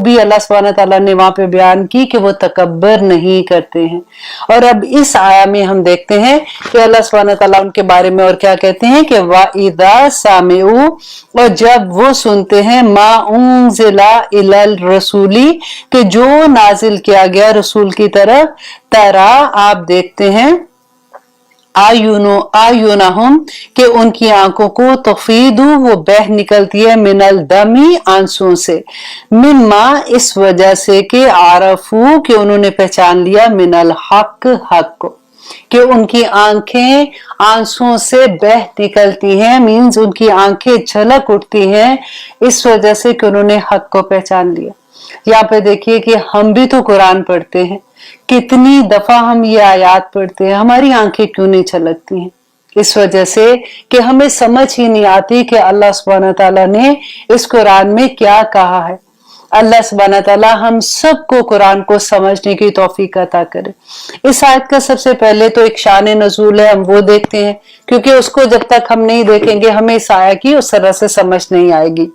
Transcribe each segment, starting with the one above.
भी अल्लाह सुब्हानहू तआला ने वहां पे बयान की कि वो तकब्बर नहीं करते हैं। और अब इस आया में हम देखते हैं कि अल्लाह सुब्हानहू तआला उनके बारे में और क्या कहते हैं कि वाइदा सामिऊ, और जब वो सुनते हैं मा उन्जिला इलल रसूली, कि जो नाजिल किया गया रसूल की तरफ, तरा आप देखते हैं आयुनहुम, कि उनकी आंखों को तफीदु वो बह निकलती है, मिनल दमी आंसुओं से, मिम्मा इस वजह से कि आरफू कि उन्होंने पहचान लिया, मिनल हक हक को, कि उनकी आंखें आंसुओं से बह निकलती हैं, मीन्स उनकी आंखें झलक उठती हैं इस वजह से कि उन्होंने हक को पहचान लिया। यहाँ पे देखिए कि हम भी तो कुरान पढ़ते हैं, कितनी दफा हम ये आयात पढ़ते हैं, हमारी आंखें क्यों नहीं छलकती हैं? इस वजह से कि हमें समझ ही नहीं आती कि अल्लाह सुब्हानहू तआला ने इस कुरान में क्या कहा है। अल्लाह सुब्हानहू तआला हम सबको कुरान को समझने की तौफीक अता करे। इस आयत का सबसे पहले तो एक शान नज़ूल है, हम वो देखते हैं, क्योंकि उसको जब तक हम नहीं देखेंगे हमें इस आया की उस तरह से समझ नहीं आएगी।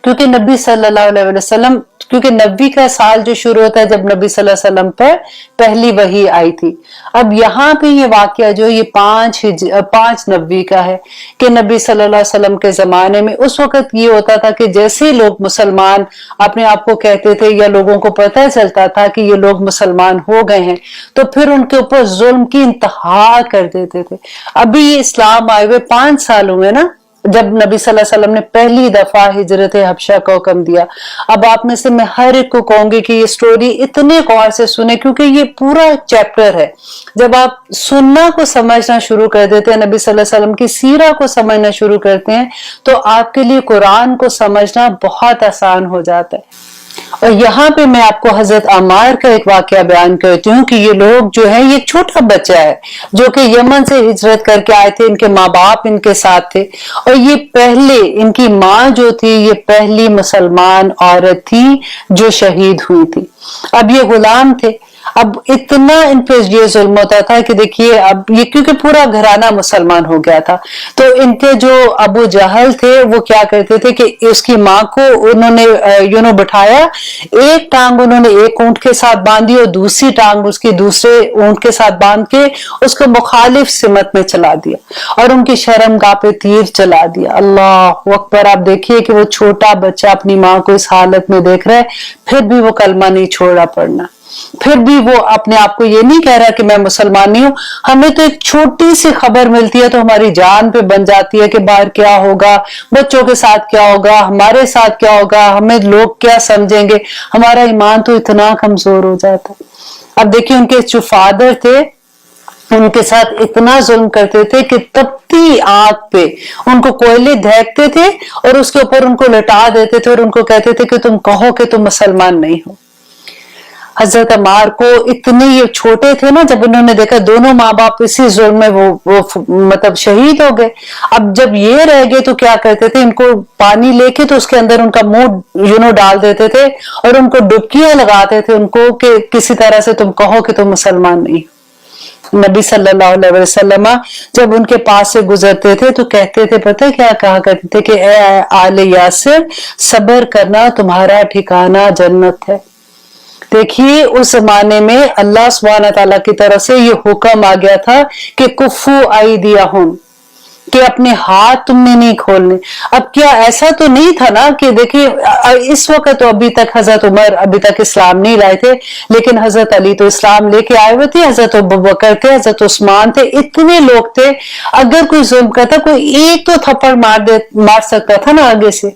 क्योंकि नबी सल्लल्लाहु अलैहि वसल्लम, क्योंकि नबी का साल जो शुरू होता है जब नबी सल्लल्लाहु अलैहि वसल्लम पर पहली वही आई थी। अब यहाँ पे ये वाकया जो ये पांच नबी का है कि नबी सल्लल्लाहु अलैहि वसल्लम के जमाने में उस वक्त ये होता था कि जैसे लोग मुसलमान अपने आप को कहते थे या लोगों को पता चलता था कि ये लोग मुसलमान हो गए हैं, तो फिर उनके ऊपर जुल्म की इंतहा कर देते थे। अभी ये इस्लाम आए हुए 5 साल हुए ना, जब नबी सल्लल्लाहु अलैहि वसल्लम ने पहली दफा हिजरत हबशा का हुक्म दिया। अब आप में से मैं हर एक को कहूंगी कि ये स्टोरी इतने गौर से सुने, क्योंकि ये पूरा चैप्टर है। जब आप सुनना को समझना शुरू कर देते हैं, नबी सल्लल्लाहु अलैहि वसल्लम की सीरा को समझना शुरू करते हैं, तो आपके लिए कुरान को समझना बहुत आसान हो जाता है। और यहाँ पे मैं आपको हजरत अम्मार का एक वाकया बयान करती हूँ कि ये लोग जो है, ये छोटा बच्चा है जो कि यमन से हिजरत करके आए थे, इनके माँ बाप इनके साथ थे, और ये पहले, इनकी माँ जो थी ये पहली मुसलमान औरत थी जो शहीद हुई थी। अब ये गुलाम थे। अब इतना इन पे ये जुल्म होता था कि देखिए, अब ये क्योंकि पूरा घराना मुसलमान हो गया था, तो इनके जो अबू जहल थे वो क्या करते थे कि उसकी माँ को उन्होंने बिठाया, एक टांग उन्होंने एक ऊंट के साथ बांधी और दूसरी टांग उसकी दूसरे ऊंट के साथ बांध के उसको मुखालिफ सिमत में चला दिया और उनकी शर्मगाह पे तीर चला दिया। अल्लाह अकबर। आप देखिए कि वो छोटा बच्चा अपनी माँ को इस हालत में देख रहा है, फिर भी वो कलमा नहीं छोड़ा पढ़ना, फिर भी वो अपने आप को ये नहीं कह रहा कि मैं मुसलमान नहीं हूं। हमें तो एक छोटी सी खबर मिलती है तो हमारी जान पे बन जाती है कि बाहर क्या होगा, बच्चों के साथ क्या होगा, हमारे साथ क्या होगा, हमें लोग क्या समझेंगे, हमारा ईमान तो इतना कमजोर हो जाता है। अब देखिए, उनके जो फादर थे उनके साथ इतना जुल्म करते थे कि तपती आग पे उनको कोयले दहकते थे और उसके ऊपर उनको लटा देते थे और उनको कहते थे कि तुम कहो कि तुम मुसलमान नहीं हो। हजरत अम्मार को इतने ये छोटे थे ना, जब उन्होंने देखा दोनों माँ बाप इसी जुल्म में वो मतलब शहीद हो गए। अब जब ये रह गए तो क्या करते थे, इनको पानी लेके तो उसके अंदर उनका मुंह डाल देते थे और उनको डुबकियां लगाते थे उनको कि किसी तरह से तुम कहो कि तुम मुसलमान नहीं। नबी सल्लल्लाहु अलैहि वसल्लम जब उनके पास से गुजरते थे तो कहते थे, पता है क्या कहा करते थे कि ए आले यासिर, सब्र करना, तुम्हारा ठिकाना जन्नत है। देखिए, उस जमाने में अल्लाह सुब्हानहू तआला की तरफ से ये हुक्म आ गया था कि कुफू आइदियाहुम, कि अपने हाथ तुमने नहीं खोलने। अब क्या ऐसा तो नहीं था ना कि देखिए, इस वक्त तो अभी तक हजरत उमर अभी तक इस्लाम नहीं लाए थे, लेकिन हजरत अली तो इस्लाम लेके आए हुए थे, हजरत अबू बकर थे, हजरत उस्मान थे, इतने लोग थे। अगर कोई जुल्म करता, कोई एक तो थप्पड़ मार सकता था ना आगे से,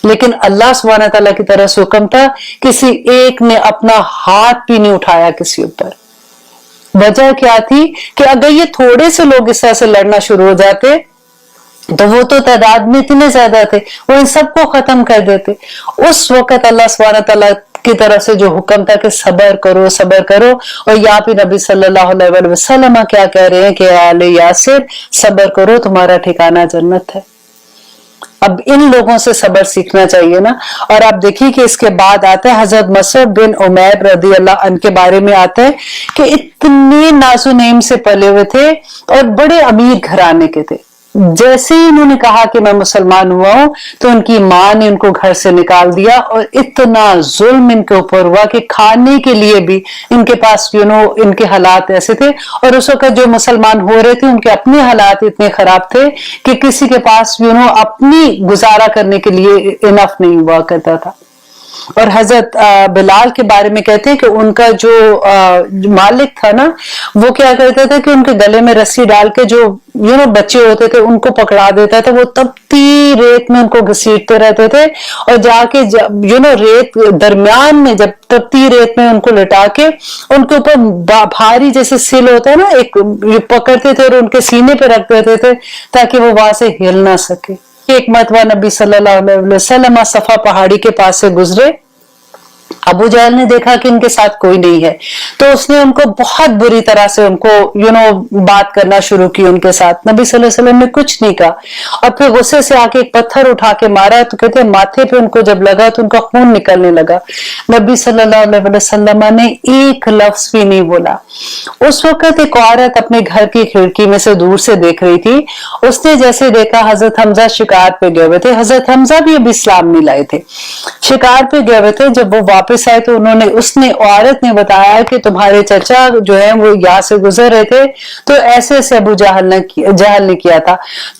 लेकिन अल्लाह सुब्हानहू तआला की तरफ से हुक्म था, किसी एक ने अपना हाथ भी नहीं उठाया किसी ऊपर। वजह क्या थी कि अगर ये थोड़े से लोग इस तरह से लड़ना शुरू हो जाते तो वो तो तादाद में इतने ज्यादा थे, वो इन सबको खत्म कर देते। उस वक्त अल्लाह सुब्हानहू तआला की तरफ से जो हुक्म था कि सब्र करो, सब्र करो, और यहाँ पे नबी सल्लल्लाहु अलैहि वसल्लम क्या कह रहे हैं कि आले यासिर, सब्र करो, तुम्हारा ठिकाना जन्नत है। अब इन लोगों से सब्र सीखना चाहिए ना। और आप देखिए कि इसके बाद आता है हजरत मसअब बिन उमैर रदी अल्लाह अन्हु के बारे में आता है कि इतने नाज़ो नेम से पले हुए थे और बड़े अमीर घराने के थे, जैसे ही उन्होंने कहा कि मैं मुसलमान हुआ हूं तो उनकी माँ ने उनको घर से निकाल दिया और इतना जुल्म इनके ऊपर हुआ कि खाने के लिए भी इनके पास इनके हालात ऐसे थे। और उस वक्त जो मुसलमान हो रहे थे उनके अपने हालात इतने खराब थे कि किसी के पास अपनी गुजारा करने के लिए इनफ नहीं हुआ करता था। और हजरत बिलाल के बारे में कहते हैं कि उनका जो मालिक था ना, वो क्या करता था कि उनके गले में रस्सी डाल के जो बच्चे होते थे उनको पकड़ा देता था। वो तपती रेत में उनको घसीटते रहते थे और जाके रेत दरमियान में जब तपती रेत में उनको लिटा के उनके ऊपर भारी जैसे सिल होता है ना, एक पकड़ते थे और उनके सीने पे रख देते थे ताकि वो वहां से हिल ना सके। एक मरतबा नबी सल्लल्लाहु अलैहि वसल्लम सफा पहाड़ी के पास से गुजरे। अबू जहल ने देखा कि इनके साथ कोई नहीं है तो उसने उनको बहुत बुरी तरह से उनको बात करना शुरू की उनके साथ। नबी सल्लल्लाहु अलैहि वसल्लम ने कुछ नहीं कहा और फिर गुस्से से आके एक पत्थर उठा के मारा तो कहते हैं माथे पे उनको जब लगा तो उनका खून निकलने लगा। नबी सल्लल्लाहु अलैहि वसल्लम ने एक लफ्ज भी नहीं बोला। उस वक्त एक औरत अपने घर की खिड़की में से दूर से देख रही थी। उसने जैसे देखा हजरत हमजा शिकार पे गए हुए थे। हजरत हमजा भी अभी इस्लाम नहीं लाए थे, शिकार पे गए हुए थे। जब वो वापस आए तो औरत ने बताया कि तुम्हारे चचा जो है वो यहाँ से गुजर रहे थे तो ऐसे ऐसे अबू जहल ने किया था।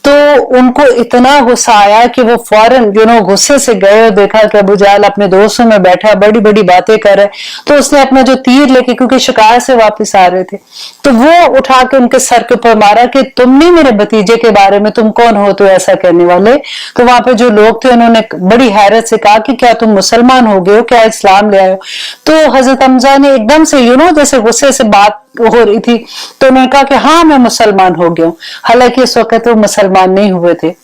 तो उनको इतना गुस्सा आया कि वो फौरन गुस्से से गए और देखा कि अबू जहल अपने दोस्तों में बैठा बड़ी बड़ी बातें कर रहे। तो उसने अपना जो तीर लेके, क्योंकि शिकार से वापस आ रहे थे, तो वो उठा के उनके सर के ऊपर मारा कि तुमने मेरे भतीजे के बारे में, तुम कौन हो तो ऐसा कहने वाले। तो वहां पे जो लोग थे उन्होंने बड़ी हैरत से कहा कि क्या तुम मुसलमान हो गए हो, क्या इस्लाम ले आए हो। तो हजरत हमजा ने एकदम से जैसे गुस्से से बात हो रही थी तो उन्होंने कहा कि हाँ मैं मुसलमान हो गया हूँ। हालांकि इस वक्त वो मुसलमान नहीं हुए थे।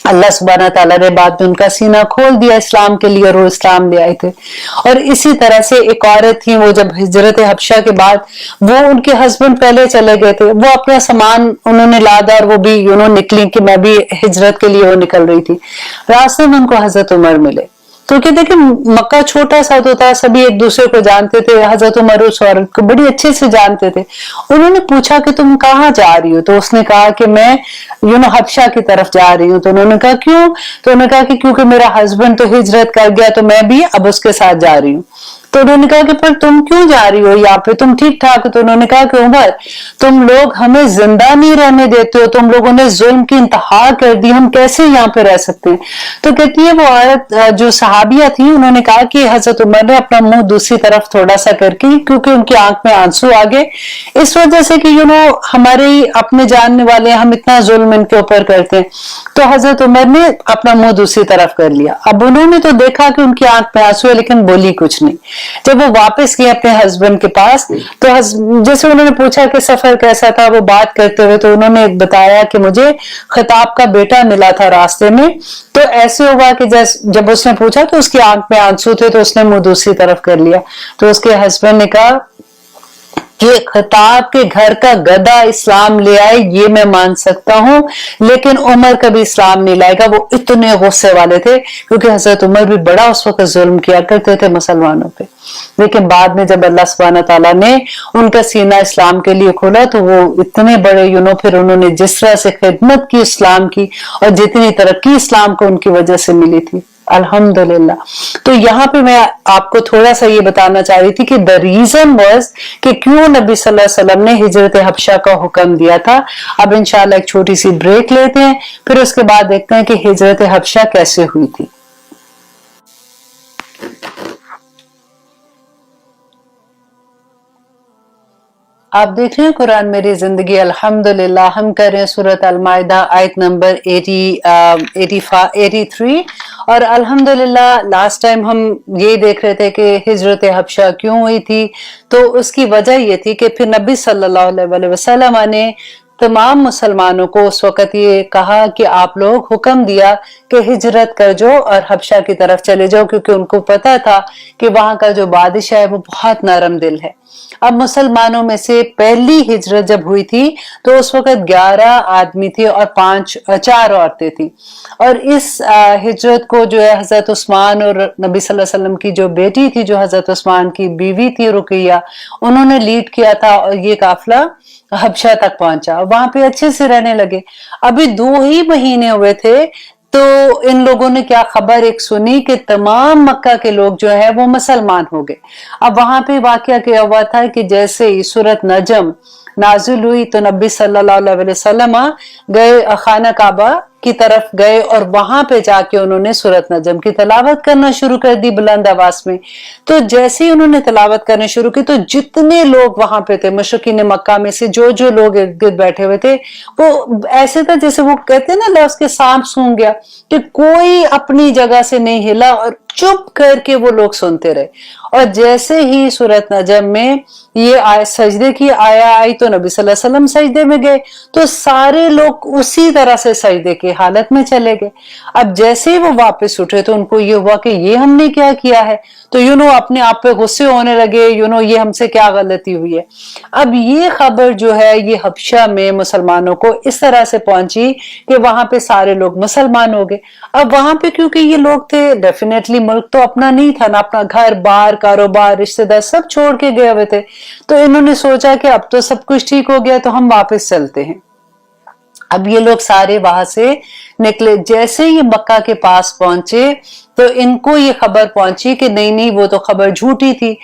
अल्लाह सुब्हाना तआला ने बाद में उनका सीना खोल दिया इस्लाम के लिए और वो इस्लाम ले आए थे। और इसी तरह से एक औरत थी, वो जब हिजरत हबशा के बाद वो उनके हस्बैंड पहले चले गए थे, वो अपना सामान उन्होंने लादा और वो भी निकली कि मैं भी हिजरत के लिए वो निकल रही थी। रास्ते में उनको हजरत उमर मिले। तो कहते कि मक्का छोटा सा तो था, सभी एक दूसरे को जानते थे। हजरत उमर उस औरत को बड़ी अच्छे से जानते थे। उन्होंने पूछा कि तुम कहाँ जा रही हो, तो उसने कहा कि मैं हबशा की तरफ जा रही हूँ। तो उन्होंने कहा क्यों? तो उन्होंने कहा कि क्योंकि मेरा हस्बैंड तो हिजरत कर गया तो मैं भी अब उसके साथ जा रही हूँ। तो उन्होंने कहा कि पर तुम क्यों जा रही हो यहाँ पे, तुम ठीक ठाक हो। तो उन्होंने कहा कि उमर तुम लोग हमें जिंदा नहीं रहने देते हो, तुम लोगों ने जुल्म की इंतहा कर दी, हम कैसे यहाँ पे रह सकते हैं। तो कहती है वो औरत जो सहाबिया थी, उन्होंने कहा कि हजरत उमर ने अपना मुंह दूसरी तरफ थोड़ा सा करके, क्योंकि उनकी आंख में आंसू आ गए, इस वजह से कि हमारे अपने जानने वाले हम इतना जुल्म इनके ऊपर करते हैं। तो हजरत उमर ने अपना मुंह दूसरी तरफ कर लिया। अब उन्होंने तो देखा कि उनकी आंख में आंसू है लेकिन बोली कुछ नहीं। जब वो वापस गए अपने हस्बैंड के पास तो जैसे उन्होंने पूछा कि सफर कैसा था, वो बात करते हुए तो उन्होंने बताया कि मुझे खिताब का बेटा मिला था रास्ते में। तो ऐसे हुआ कि जब उसने पूछा तो उसकी आंख में आंसू थे तो उसने मुंह दूसरी तरफ कर लिया। तो उसके हस्बैंड ने कहा कि खिताब के घर का गधा इस्लाम ले आए ये मैं मान सकता हूं, लेकिन उमर कभी इस्लाम नहीं लाएगा। वो इतने गुस्से वाले थे क्योंकि हजरत उमर भी बड़ा उस वक्त जुल्म किया करते थे मुसलमानों पे। लेकिन बाद में जब अल्लाह सुब्हाना तआला ने उनका सीना इस्लाम के लिए खोला तो वो इतने बड़े फिर उन्होंने जिस तरह से खिदमत की इस्लाम की और जितनी तरक्की इस्लाम को उनकी वजह से मिली थी, अल्हम्दुलिल्लाह। तो यहाँ पे मैं आपको थोड़ा सा ये बताना चाह रही थी कि द रीजन वाज कि क्यों नबी सल्लल्लाहु अलैहि वसल्लम ने हिजरत हबशा का हुक्म दिया था। अब इंशाल्लाह एक छोटी सी ब्रेक लेते हैं, फिर उसके बाद देखते हैं कि हिजरत हबशा कैसे हुई थी। आप देख रहे हैं कुरान मेरी जिंदगी। अल्हम्दुलिल्लाह हम कर रहे हैं सूरत अल-माइदा आयत नंबर 83 और अल्हम्दुलिल्लाह लास्ट टाइम हम ये देख रहे थे कि हिजरत हबशा क्यों हुई थी। तो उसकी वजह ये थी कि फिर नबी सल्लल्लाहु अलैहि वसल्लम ने तमाम मुसलमानों को उस वक्त ये कहा कि आप लोग हुक्म दिया कि हिजरत कर जाओ और हबशा की तरफ चले जाओ, क्योंकि उनको पता था कि वहां का जो बादशाह है वो बहुत नरम दिल है। अब मुसलमानों में से पहली हिजरत जब हुई थी तो उस वक्त 11 आदमी थे और 4 औरतें थी। और इस हिजरत को जो है हजरत उस्मान और नबी सल्लल्लाहु अलैहि वसल्लम की जो बेटी थी, जो हजरत उस्मान की बीवी थी रुकैया, उन्होंने लीड किया था। और ये काफिला हबशा तक पहुंचा, वहां पे अच्छे से रहने लगे। अभी 2 ही महीने हुए थे तो इन लोगों ने क्या खबर एक सुनी कि तमाम मक्का के लोग जो है वो मुसलमान हो गए। अब वहां पे वाकया क्या हुआ था कि जैसे ही सूरत नजम नाजुल हुई तो नबी सल्लल्लाहु अलैहि वसल्लम गए, खाना काबा की तरफ गए और वहां पे जाके उन्होंने सूरत नजम की तलावत करना शुरू कर दी बुलंद आवाज में। तो जैसे ही उन्होंने तलावत करना शुरू की तो जितने लोग वहां पे थे मुशरिकीन मक्का में से जो जो लोग इर्द गिर्द बैठे हुए थे, वो ऐसे था जैसे वो कहते हैं ना लफ्ज के सांप सूंघ गया, कि कोई अपनी जगह से नहीं हिला और चुप करके वो लोग सुनते रहे। और जैसे ही सूरत नजम में ये आय सजदे की आया आई तो नबी सल्लल्लाहु अलैहि वसल्लम सजदे में गए, तो सारे लोग उसी तरह से सजदे की हालत में चले गए। अब जैसे ही वो वापस उठे तो उनको ये हुआ कि ये हमने क्या किया है, तो अपने आप पे गुस्से होने लगे, ये हमसे क्या गलती हुई है। अब ये खबर जो है ये हबशा में मुसलमानों को इस तरह से पहुंची कि वहां पे सारे लोग मुसलमान हो गए। अब वहां पे क्योंकि ये लोग थे, डेफिनेटली मुल्क तो अपना नहीं था ना, अपना घर बार कारोबार रिश्तेदार सब छोड़ के गए हुए थे, तो इन्होंने सोचा कि अब तो सब कुछ ठीक हो गया तो हम वापस चलते हैं। अब ये लोग सारे वहां से निकले, जैसे ये मक्का के पास पहुंचे तो इनको ये खबर पहुंची कि नहीं नहीं वो तो खबर झूठी थी।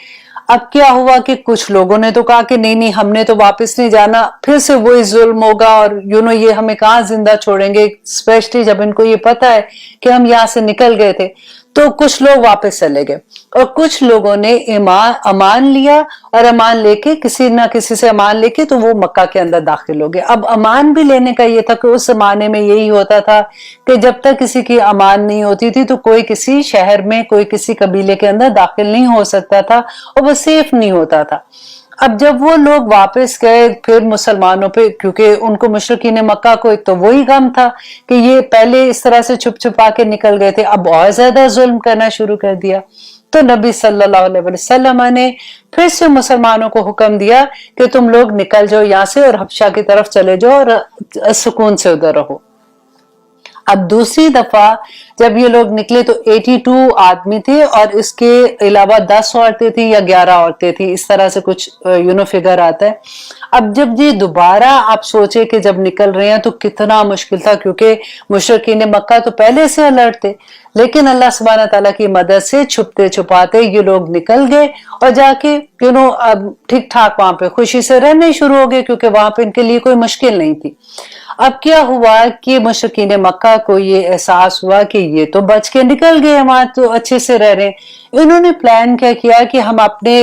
अब क्या हुआ कि कुछ लोगों ने तो कहा कि नहीं नहीं हमने तो वापस नहीं जाना, फिर से वही जुल्म होगा और ये हमें कहाँ जिंदा छोड़ेंगे, स्पेशली जब इनको ये पता है कि हम यहाँ से निकल गए थे। तो कुछ लोग वापस चले गए और कुछ लोगों ने अमान लिया और अमान लेके किसी ना किसी से अमान लेके तो वो मक्का के अंदर दाखिल हो गए। अब अमान भी लेने का ये था कि उस जमाने में यही होता था कि जब तक किसी की अमान नहीं होती थी तो कोई किसी शहर में कोई किसी कबीले के अंदर दाखिल नहीं हो सकता था और वो सेफ नहीं होता था। अब जब वो लोग वापस गए फिर मुसलमानों पे, क्योंकि उनको मुशरिकीन मक्का को एक तो वही गम था कि ये पहले इस तरह से छुप छुपा के निकल गए थे, अब और ज्यादा जुल्म करना शुरू कर दिया। तो नबी सल्लल्लाहु अलैहि वसल्लम ने फिर से मुसलमानों को हुक्म दिया कि तुम लोग निकल जाओ यहाँ से और हबशा की तरफ चले जाओ और सुकून से उधर रहो। अब दूसरी दफा जब ये लोग निकले तो 82 आदमी थे और इसके अलावा 10 औरतें थी या 11 औरतें थी, इस तरह से कुछ फिगर आता है। अब जब ये दोबारा आप सोचे कि जब निकल रहे हैं तो कितना मुश्किल था, क्योंकि मुशरिकीन मक्का तो पहले से अलर्ट थे, लेकिन अल्लाह सुब्हानहू तआला की मदद से छुपते छुपाते ये लोग निकल गए और जाके अब ठीक ठाक वहां पे खुशी से रहने शुरू हो गए, क्योंकि वहां पे इनके लिए कोई मुश्किल नहीं थी। अब क्या हुआ कि मुशरिकीन मक्का को ये एहसास हुआ कि ये तो बच के निकल गए, वहां तो अच्छे से रह रहे। इन्होंने प्लान क्या किया कि हम अपने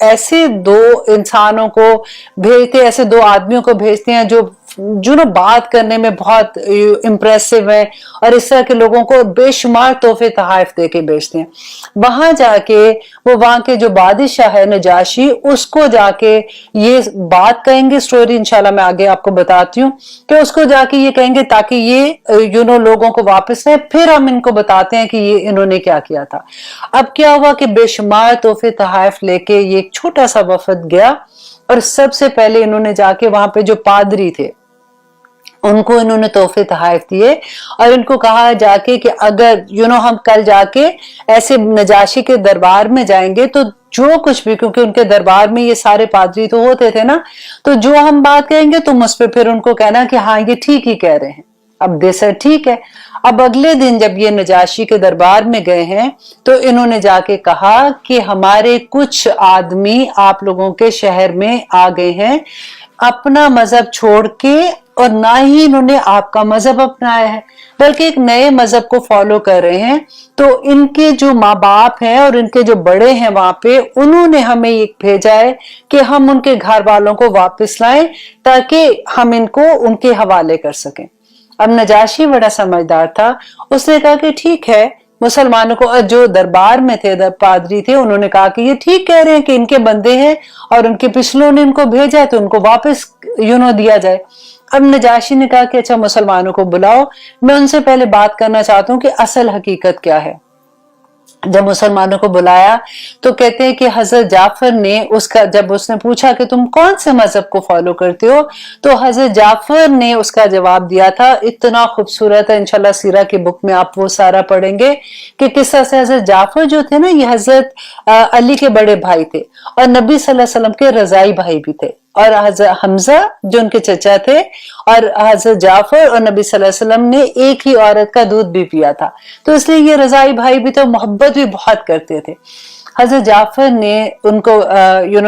ऐसे 2 इंसानों को भेजते, ऐसे 2 आदमियों को भेजते हैं जो ना बात करने में बहुत इम्प्रेसिव है और इस तरह के लोगों को बेशुमार तोहफे तहाइफ दे के भेजते हैं। वहां जाके वो वहां के जो बादशाह है नजाशी, उसको जाके ये बात कहेंगे, स्टोरी इंशाल्लाह मैं आगे आपको बताती हूँ, कि उसको जाके ये कहेंगे ताकि ये लोगों को वापस आए, फिर हम इनको बताते हैं कि ये इन्होंने क्या किया था। अब क्या हुआ कि बेशुमार तोहफे तहाइफ लेके ये एक छोटा सा वफद गया और सबसे पहले इन्होंने जाके वहां पे जो पादरी थे उनको इन्होंने तोहफे तहाइफ दिए और इनको कहा जाके कि अगर हम कल जाके ऐसे नजाशी के दरबार में जाएंगे तो जो कुछ भी, क्योंकि उनके दरबार में ये सारे पादरी तो होते थे ना, तो जो हम बात कहेंगे तुम उस पर फिर उनको कहना कि हाँ ये ठीक ही कह रहे हैं। अब देसर ठीक है। अब अगले दिन जब ये नजाशी के दरबार में गए हैं तो इन्होंने जाके कहा कि हमारे कुछ आदमी आप लोगों के शहर में आ गए हैं अपना मजहब छोड़ के, और ना ही इन्होंने आपका मजहब अपनाया है बल्कि एक नए मजहब को फॉलो कर रहे हैं। तो इनके जो माँ बाप हैं और इनके जो बड़े हैं वहां पे, उन्होंने हमें ये भेजा है कि हम उनके घर वालों को वापस लाएं ताकि हम इनको उनके हवाले कर सकें। अब नजाशी बड़ा समझदार था, उसने कहा कि ठीक है। मुसलमानों को जो दरबार में थे पादरी थे उन्होंने कहा कि ये ठीक कह रहे हैं कि इनके बंदे हैं और उनके पिछलों ने इनको भेजा है तो उनको वापस दिया जाए। अब नजाशी ने कहा कि अच्छा मुसलमानों को बुलाओ, मैं उनसे पहले बात करना चाहता हूँ कि असल हकीकत क्या है। जब मुसलमानों को बुलाया तो कहते हैं कि हजरत जाफर ने जब उसने पूछा कि तुम कौन से मजहब को फॉलो करते हो, तो हजरत जाफर ने उसका जवाब दिया था, इतना खूबसूरत है, इंशाल्लाह सीरा की बुक में आप वो सारा पढ़ेंगे कि किस तरह से हजरत जाफर जो थे ना, ये हजरत अली के बड़े भाई थे और नबी सल्लल्लाहु अलैहि वसल्लम के रजाई भाई भी थे। और हजरत हमजा जो उनके चचा थे और हजरत जाफर और नबी सल्लल्लाहु अलैहि वसल्लम ने एक ही औरत का दूध भी पिया था, तो इसलिए ये रजाई भाई भी तो मोहब्बत भी बहुत करते थे। हजरत जाफर ने उनको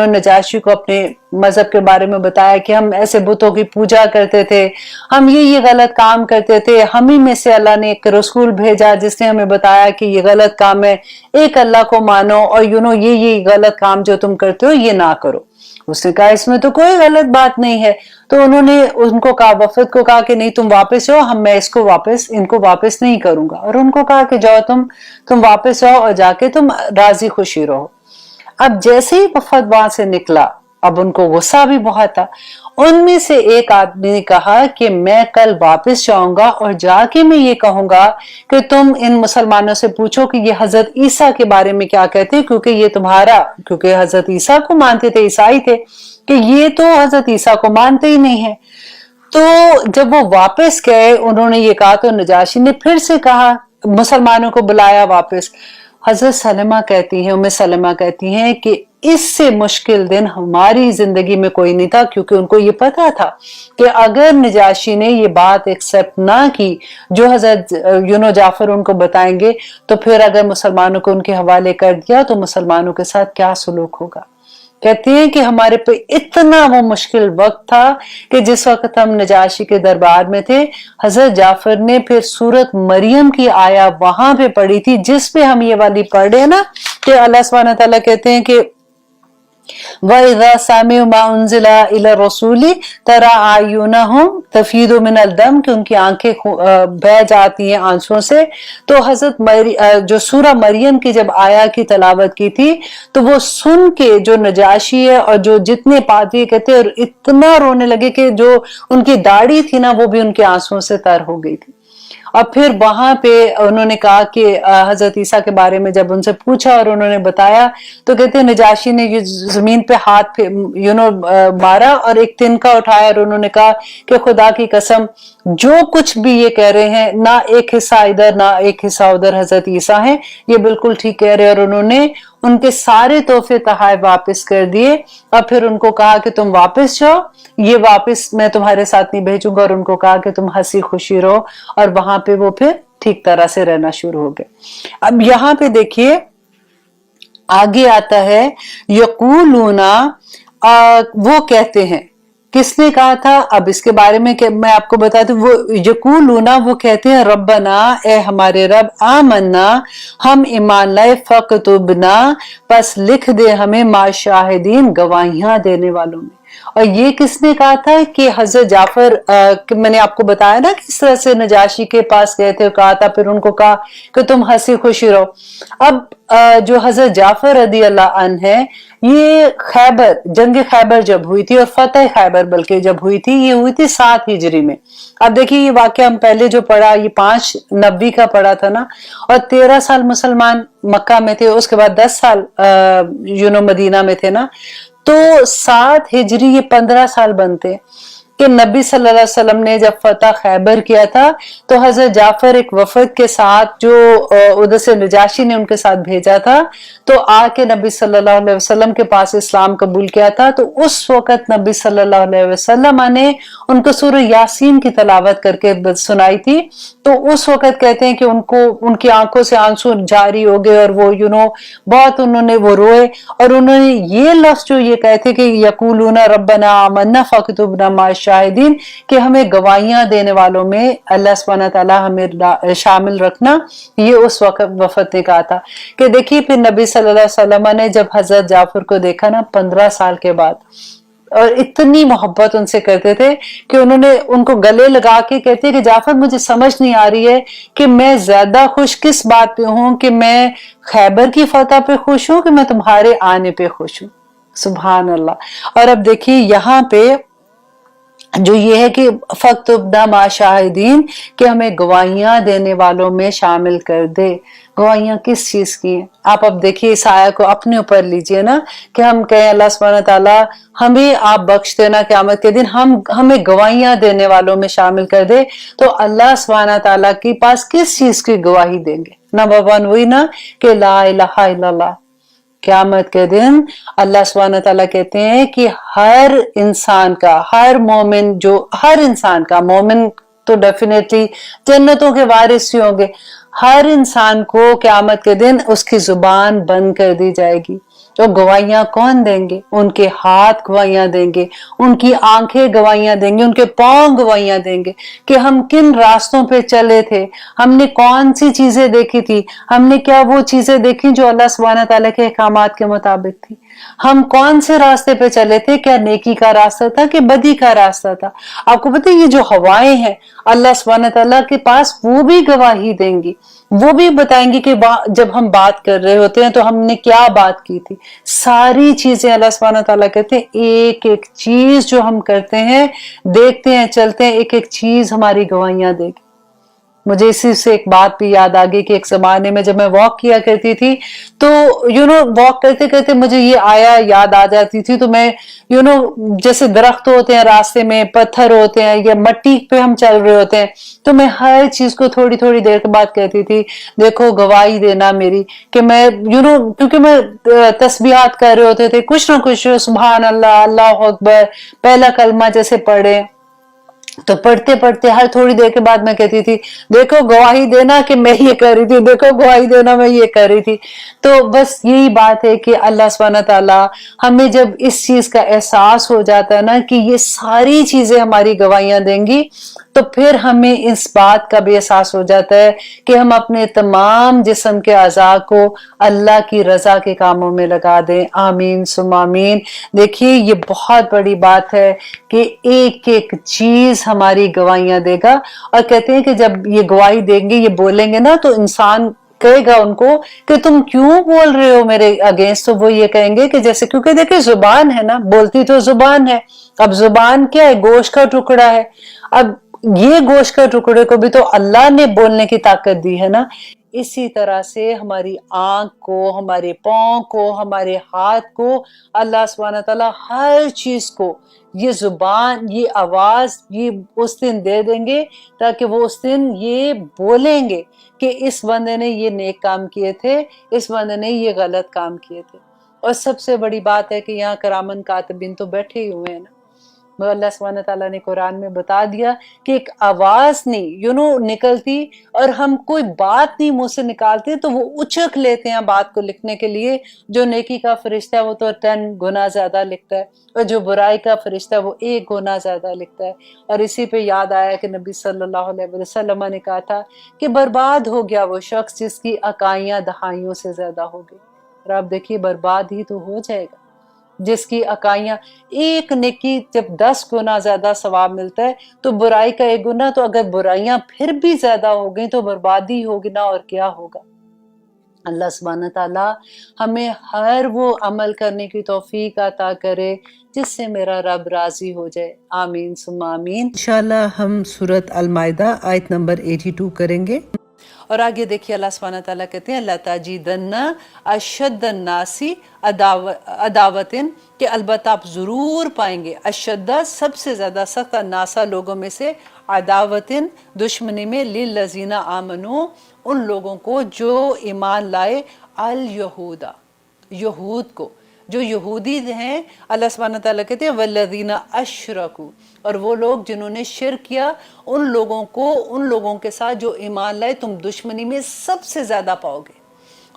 नजाशी को अपने मजहब के बारे में बताया कि हम ऐसे बुतों की पूजा करते थे, हम ये गलत काम करते थे, हम ही में से अल्लाह ने एक रसूल भेजा जिसने हमें बताया कि ये गलत काम है, एक अल्लाह को मानो और ये गलत काम जो तुम करते हो ये ना करो। उसने कहा इसमें तो कोई गलत बात नहीं है। तो उन्होंने उनको कहा, वफद को कहा कि नहीं तुम वापस जाओ, मैं इनको वापस नहीं करूंगा। और उनको कहा कि जाओ तुम वापस आओ और जाके तुम राजी खुशी रहो। अब जैसे ही वफद वहां से निकला, अब उनको गुस्सा भी बहुत था। उनमें से एक आदमी ने कहा कि मैं कल वापस जाऊंगा और जाके मैं ये कहूंगा कि तुम इन मुसलमानों से पूछो कि ये हजरत ईसा के बारे में क्या कहते हैं, क्योंकि हजरत ईसा को मानते थे, ईसाई थे, कि ये तो हजरत ईसा को मानते ही नहीं है। तो जब वो वापस गए, उन्होंने ये कहा तो नजाशी ने फिर से कहा, मुसलमानों को बुलाया वापस। हजरत उम्मे सलमा कहती हैं कि इससे मुश्किल दिन हमारी जिंदगी में कोई नहीं था, क्योंकि उनको ये पता था कि अगर नजाशी ने ये बात एक्सेप्ट ना की जो हजरत जाफर उनको बताएंगे, तो फिर अगर मुसलमानों को उनके हवाले कर दिया तो मुसलमानों के साथ क्या सलूक होगा। कहती हैं कि हमारे पे इतना वो मुश्किल वक्त था कि जिस वक्त हम नजाशी के दरबार में थे, हजरत जाफर ने फिर सूरत मरियम की आया वहां पे पढ़ी थी, जिस पे हम ये वाली पढ़ रहे हैं ना कि अल्लाह सुब्हानहू तआला कहते हैं कि वइज़ा समिअ मा उन्ज़िला इला रसूली तरा आयुनहुम तफीदु मिनल दम, कि उनकी आंखें बह जाती हैं आंसुओं से। तो हजरत जो सूरा मरियम की जब आया की तलावत की थी, तो वो सुन के जो नजाशी है और जो जितने पादरी कहते हैं इतना रोने लगे कि जो उनकी दाढ़ी थी ना वो भी उनके आंसुओं से तर हो गई थी। और फिर वहां पे उन्होंने कहा कि हजरत ईसा के बारे में जब उनसे पूछा और उन्होंने बताया, तो कहते हैं नजाशी ने जमीन पे हाथ मारा और एक तिनका उठाया और उन्होंने कहा कि खुदा की कसम, जो कुछ भी ये कह रहे हैं, ना एक हिस्सा इधर ना एक हिस्सा उधर हजरत ईसा है, ये बिल्कुल ठीक कह रहे हैं। और उन्होंने उनके सारे तोहफे तहाइफ वापस कर दिए और फिर उनको कहा कि तुम वापस जाओ, ये वापस मैं तुम्हारे साथ नहीं भेजूंगा। और उनको कहा कि तुम हंसी खुशी रहो, और वहां पे वो फिर ठीक तरह से रहना शुरू हो गए। अब यहाँ पे देखिए आगे आता है यकूलूना, वो कहते हैं, किसने कहा था अब इसके बारे में मैं आपको बता दूं। वो यकूलूना वो कहते हैं रब्बना, ए हमारे रब, आमन्ना हम ईमान लाए, फक्तुबना बस लिख दे हमें मा शाहिदीन गवाहियां देने वालों में। और ये किसने कहा था कि हजरत जाफर, मैंने आपको बताया ना किस तरह से नजाशी के पास गए थे, कहा था, फिर उनको कहा कि तुम हंसी खुशी रहो। अब जो हजरत जाफर रदी अल्लाह अन है, ये जंग खैबर जब हुई थी और फतेह खैबर बल्कि जब हुई थी, ये हुई थी 7 हिजरी में। अब देखिए ये वाकया हम पहले जो पढ़ा ये 5 नबी का पढ़ा था ना, और 13 साल मुसलमान मक्का में थे, उसके बाद 10 साल मदीना में थे ना, तो 7 हिजरी ये 15 साल बनते कि नबी सल्लल्लाहु अलैहि वसल्लम ने जब फतह खैबर किया था, तो हजरत जाफर एक वफद के साथ जो उधर से नजाशी ने उनके साथ भेजा था, तो आके नबी सल्लल्लाहु अलैहि वसल्लम के पास इस्लाम कबूल किया था। तो उस वक्त नबी सल्लल्लाहु अलैहि वसल्लम ने उनको सूरह यासीन की तलावत करके सुनाई थी। तो उस वक्त कहते हैं कि उनकी आंखों से आंसू जारी हो गए और वो बहुत उन्होंने वो रोए, और उन्होंने ये लफ्ज जो ये कहते कि यकूलूना रब्बना आमन्ना फक्तुबना मा शाहिदीन, कि हमें गवाहियां देने वालों में अल्लाह सुब्हानहू तआला हमें शामिल रखना, ये उस वक्त वफद ने कहा था। कि देखिए फिर नबी सल्लल्लाहु अलैहि वसल्लम ने जब हजरत जाफर को देखा ना 15 साल के बाद, और इतनी मोहब्बत उनसे करते थे कि उन्होंने उनको गले लगा के कहते कि जाफर मुझे समझ नहीं आ रही है कि मैं ज्यादा खुश किस बात पे हूं, कि मैं खैबर की फतह पे खुश हूं कि मैं तुम्हारे आने पे खुश हूं। सुभान अल्लाह। और अब देखिए यहाँ पे जो ये है कि फक्तुबना मा शाहिदीन, कि हमें गवाहियां देने वालों में शामिल कर दे। गवाहियां किस चीज की है? आप अब देखिए इस आया को अपने ऊपर लीजिए ना, कि हम कहें अल्लाह सुब्हानहू तआला हमें आप बख्श देना क़यामत के दिन, हमें गवाहियां देने वालों में शामिल कर दे। तो अल्लाह सुब्हानहू तआला के पास किस चीज की गवाही देंगे? नंबर 1 वही ना कि ला इलाहा इल्लल्लाह, क़यामत के दिन अल्लाह सुब्हानहू व तआला कहते हैं कि हर इंसान का, हर मोमिन, जो हर इंसान का, मोमिन तो डेफिनेटली जन्नतों के वारिस ही होंगे, हर इंसान को क़यामत के दिन उसकी जुबान बंद कर दी जाएगी। तो गवाहियां कौन देंगे? उनके हाथ गवाहियां देंगे, उनकी आंखें गवाहियां देंगी, उनके पांव गवाहियां देंगे कि हम किन रास्तों पे चले थे, हमने कौन सी चीजें देखी थी, हमने क्या वो चीजें देखी जो अल्लाह सुब्हानहू व तआला के अहकामात के मुताबिक थी, हम कौन से रास्ते पे चले थे, क्या नेकी का रास्ता था कि बदी का रास्ता था। आपको पता है ये जो हवाएं हैं अल्लाह सुब्हानहू व तआला के पास, वो भी गवाही देंगी, वो भी बताएंगी कि जब हम बात कर रहे होते हैं तो हमने क्या बात की थी। सारी चीजें अल्लाह सुब्हानहू व तआला कहते हैं एक एक चीज जो हम करते हैं, देखते हैं, चलते हैं, एक एक चीज हमारी गवाहियां देगी। मुझे इसी से एक बात भी याद आ गई कि एक जमाने में जब मैं वॉक किया करती थी तो वॉक करते करते मुझे ये आया याद आ जाती थी, तो मैं जैसे दरख्त होते हैं रास्ते में, पत्थर होते हैं या मट्टी पे हम चल रहे होते हैं, तो मैं हर चीज को थोड़ी थोड़ी देर के बाद कहती थी, देखो गवाही देना मेरी कि मैं क्योंकि मैं तस्बीहात कर रहे होते थे, कुछ ना कुछ सुभान अल्लाह, अल्लाह अकबर, पहला कलमा जैसे पढ़े, तो पढ़ते पढ़ते हर थोड़ी देर के बाद मैं कहती थी, देखो गवाही देना कि मैं ये कर रही थी, देखो गवाही देना मैं ये कर रही थी। तो बस यही बात है कि अल्लाह सुब्हानहू व तआला हमें जब इस चीज का एहसास हो जाता है ना कि ये सारी चीजें हमारी गवाहियां देंगी, तो फिर हमें इस बात का भी एहसास हो जाता है कि हम अपने तमाम जिस्म के अज़ा को अल्लाह की रजा के कामों में लगा दें। आमीन सुम आमीन। देखिए ये बहुत बड़ी बात है कि एक एक चीज हमारी गवाहियां देगा, और कहते हैं कि जब ये गवाही देंगे, ये बोलेंगे ना, तो इंसान कहेगा उनको कि तुम क्यों बोल रहे हो मेरे अगेंस्ट, तो वो ये कहेंगे कि जैसे, क्योंकि देखिए जुबान है ना, बोलती तो जुबान है, अब जुबान क्या है? गोश्त का टुकड़ा है। अब ये गोश्त के टुकड़े को भी तो अल्लाह ने बोलने की ताकत दी है ना। इसी तरह से हमारी आंख को, हमारे पांव को, हमारे हाथ को अल्लाह सुब्हानहू व तआला हर चीज को ये जुबान, ये आवाज, ये उस दिन दे देंगे, ताकि वो उस दिन ये बोलेंगे कि इस बंदे ने ये नेक काम किए थे, इस बंदे ने ये गलत काम किए थे। और सबसे बड़ी बात है कि यहाँ करामन कातिबिन तो बैठे ही हुए हैं ना। अल्लाह सुब्हानहू व तआला ने कुरान में बता दिया कि एक आवाज नहीं निकलती, और हम कोई बात नहीं मुंह से निकालते तो वो उचक लेते हैं बात को लिखने के लिए। जो नेकी का फरिश्ता है वो तो 10 गुना ज्यादा लिखता है, और जो बुराई का फरिश्ता है वो 1 गुना ज्यादा लिखता है। और इसी पे याद आया कि नबी सल्लल्लाहु अलैहि वसल्लम ने कहा था कि बर्बाद हो गया वो शख्स जिसकी अकाइयां दहाइयों से ज्यादा हो गई। और आप देखिए बर्बाद ही तो हो जाएगा जिसकी अकाइयां, एक नेकी जब 10 गुना ज्यादा सवाब मिलता है तो बुराई का 1 गुना, तो अगर बुराइयां फिर भी ज्यादा हो गई तो बर्बादी होगी ना, और क्या होगा। अल्लाह सुब्हानहू व तआला हमें हर वो अमल करने की तौफीक अता करे जिससे मेरा रब राजी हो जाए। आमीन सुम आमीन। इंशाल्लाह हम सूरत अल माइदा आयत नंबर 82 करेंगे। और आगे देखिए अल्लाह सुब्हानहू व तआला कहते हैं, लताजिदन्ना अशद्दन नासी अदावतिन, कि अलबत्ता आप जरूर पाएंगे, अशद्दा सबसे ज्यादा सख्त, नासा लोगों में से, अदावतिन दुश्मनी में, लिल्लज़ीना आमनू उन लोगों को जो ईमान लाए, अल यहूदा यहूद को, जो यहूदी हैं। अल्लाह सुब्हानहू व तआला कहते हैं वल्लज़ीना अशरकू, और वो लोग जिन्होंने शिर्क किया, उन लोगों के साथ जो ईमान लाए तुम दुश्मनी में सबसे ज्यादा पाओगे।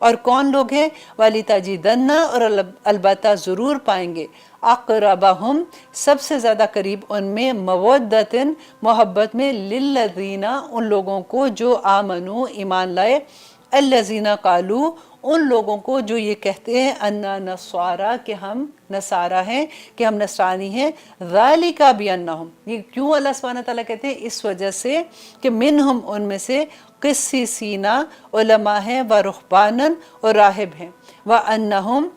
और कौन लोग हैं? वाली ताजिदन्ना, और अलबत्ता जरूर पाएंगे, अक़रबहुम सबसे ज्यादा करीब उनमें, मवद्दतन मोहब्बत में, लिल्लज़ीना उन लोगों को जो आमनू ईमान लाए, अल्लज़ीना कालू उन लोगों को जो ये कहते हैं, अन्ना नस्वारा कि हम नसारा हैं, कि हम नसरानी हैं, ज़ालिका बिअन्नहुम, ये क्यों अल्लाह सुब्हानहू व तआला कहते हैं? इस वजह से कि मिनहुम उनमें से क़िस्सीसीना उलमा हैं, व रुहबानन और राहिब हैं, व अन्नहुम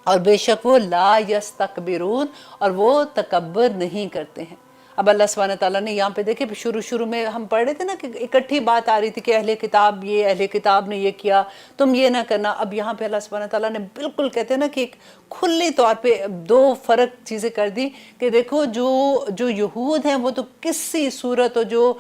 और बेशक वो ला यस्तकबिरून और वो तकब्बुर नहीं करते हैं। اب اللہ سبحانہ تعالیٰ نے یہاں پہ دیکھے شروع میں ہم پڑھ رہے تھے نا کہ اکٹھی بات آ رہی تھی کہ اہل کتاب نے یہ کیا، تم یہ نہ کرنا. اب یہاں پہ اللہ سبحانہ تعالیٰ نے بالکل کہتے ہیں نا کہ ایک کھلے طور پہ دو فرق چیزیں کر دی کہ دیکھو جو یہود ہیں وہ تو کسی صورت، اور جو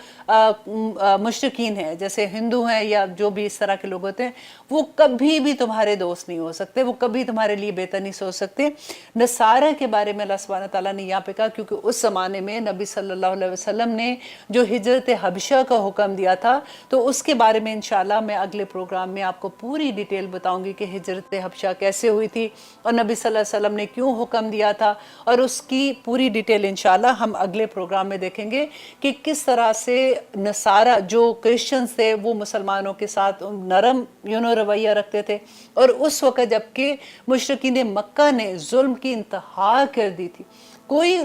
مشرکین ہیں جیسے ہندو ہیں یا جو بھی اس طرح کے لوگ ہوتے ہیں، وہ کبھی بھی تمہارے دوست نہیں ہو سکتے، وہ کبھی تمہارے لیے بہتر نہیں سوچ سکتے. نصارہ کے بارے میں اللہ سبحانہ تعالیٰ نے یہاں پہ کہا کیونکہ اس زمانے میں نبی صلی اللہ علیہ وسلم نے جو ہجرت حبشہ کا حکم دیا تھا، تو اس کے بارے میں انشاءاللہ میں اگلے پروگرام میں آپ کو پوری ڈیٹیل بتاؤں گی کہ ہجرت حبشہ کیسے ہوئی تھی اور نبی صلی اللہ علیہ وسلم نے کیوں حکم دیا تھا، اور اس کی پوری ڈیٹیل انشاءاللہ ہم اگلے پروگرام میں دیکھیں گے کہ کس طرح سے نصارہ جو کرسچنز تھے وہ مسلمانوں کے ساتھ نرم رویہ رکھتے تھے، اور اس وقت جبکہ مشرکین مکہ نے ظلم کی انتہا کر دی تھی. کوئی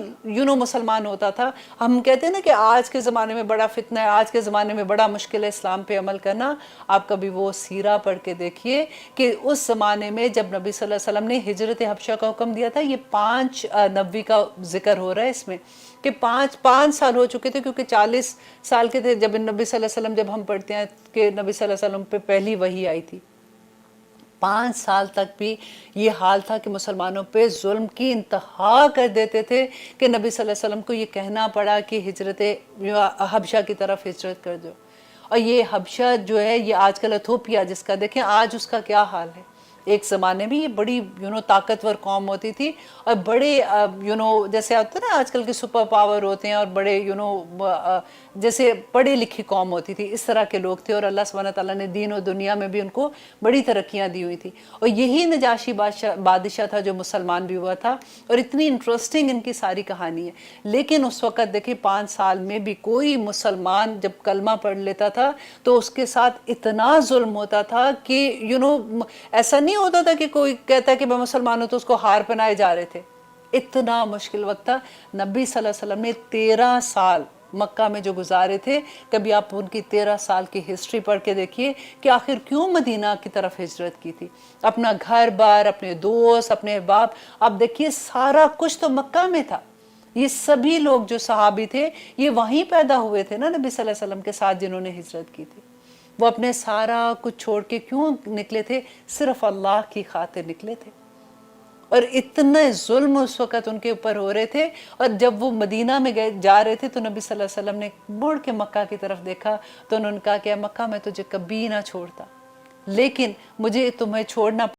مسلمان ہوتا تھا، ہم کہتے ہیں نا کہ آج کے زمانے میں بڑا فتنہ ہے، آج کے زمانے میں بڑا مشکل ہے اسلام پہ عمل کرنا. آپ کبھی وہ سیرہ پڑھ کے دیکھیے کہ اس زمانے میں جب نبی صلی اللہ علیہ وسلم نے ہجرت حبشہ کا حکم دیا تھا، یہ 5 کا ذکر ہو رہا ہے اس میں کہ 5 سال ہو چکے تھے، کیونکہ 40 سال کے تھے جب نبی صلی اللہ علیہ وسلم، جب ہم پڑھتے ہیں کہ نبی صلی اللہ علیہ وسلم پہ پہلی وحی آئی تھی. 5 سال تک بھی یہ حال تھا کہ مسلمانوں پہ ظلم کی انتہا کر دیتے تھے کہ نبی صلی اللہ علیہ وسلم کو یہ کہنا پڑا کہ ہجرت حبشہ کی طرف ہجرت کر دو. اور یہ حبشہ جو ہے یہ آج کل ایتھوپیا جس کا دیکھیں آج اس کا کیا حال ہے. ایک زمانے میں یہ بڑی طاقتور قوم ہوتی تھی، اور بڑے جیسے ہوتا ہے نا آج کل کے سپر پاور ہوتے ہیں، اور بڑے جیسے پڑھی لکھی قوم ہوتی تھی، اس طرح کے لوگ تھے. اور اللہ سبحانہ تعالیٰ نے دین و دنیا میں بھی ان کو بڑی ترقیاں دی ہوئی تھی. اور یہی نجاشی بادشاہ تھا جو مسلمان بھی ہوا تھا، اور اتنی انٹرسٹنگ ان کی ساری کہانی ہے. لیکن اس وقت دیکھیں 5 سال میں بھی کوئی مسلمان جب کلمہ پڑھ لیتا تھا تو اس کے ساتھ اتنا ظلم ہوتا تھا کہ ایسا نہیں ہوتا تھا کہ کوئی کہتا ہے کہ میں مسلمان ہوں تو اس کو ہار پہنائے جا رہے تھے. اتنا مشکل وقت تھا. نبی صلی اللہ علیہ وسلم نے 13 سال مکہ میں جو گزارے تھے، کبھی آپ ان کی 13 سال کی ہسٹری پڑھ کے دیکھیے کہ آخر کیوں مدینہ کی طرف ہجرت کی تھی. اپنا گھر بار، اپنے دوست، اپنے باپ، آپ دیکھیے سارا کچھ تو مکہ میں تھا. یہ سبھی لوگ جو صحابی تھے یہ وہیں پیدا ہوئے تھے نا نبی صلی اللہ علیہ وسلم کے ساتھ جنہوں نے ہجرت کی تھی. وہ اپنے سارا کچھ چھوڑ کے کیوں نکلے تھے؟ صرف اللہ کی خاطر نکلے تھے. اور اتنے ظلم اس وقت ان کے اوپر ہو رہے تھے. اور جب وہ مدینہ میں جا رہے تھے تو نبی صلی اللہ علیہ وسلم نے مڑ کے مکہ کی طرف دیکھا تو انہوں نے کہا کہ مکہ میں تجھے کبھی نہ چھوڑتا، لیکن مجھے تمہیں چھوڑنا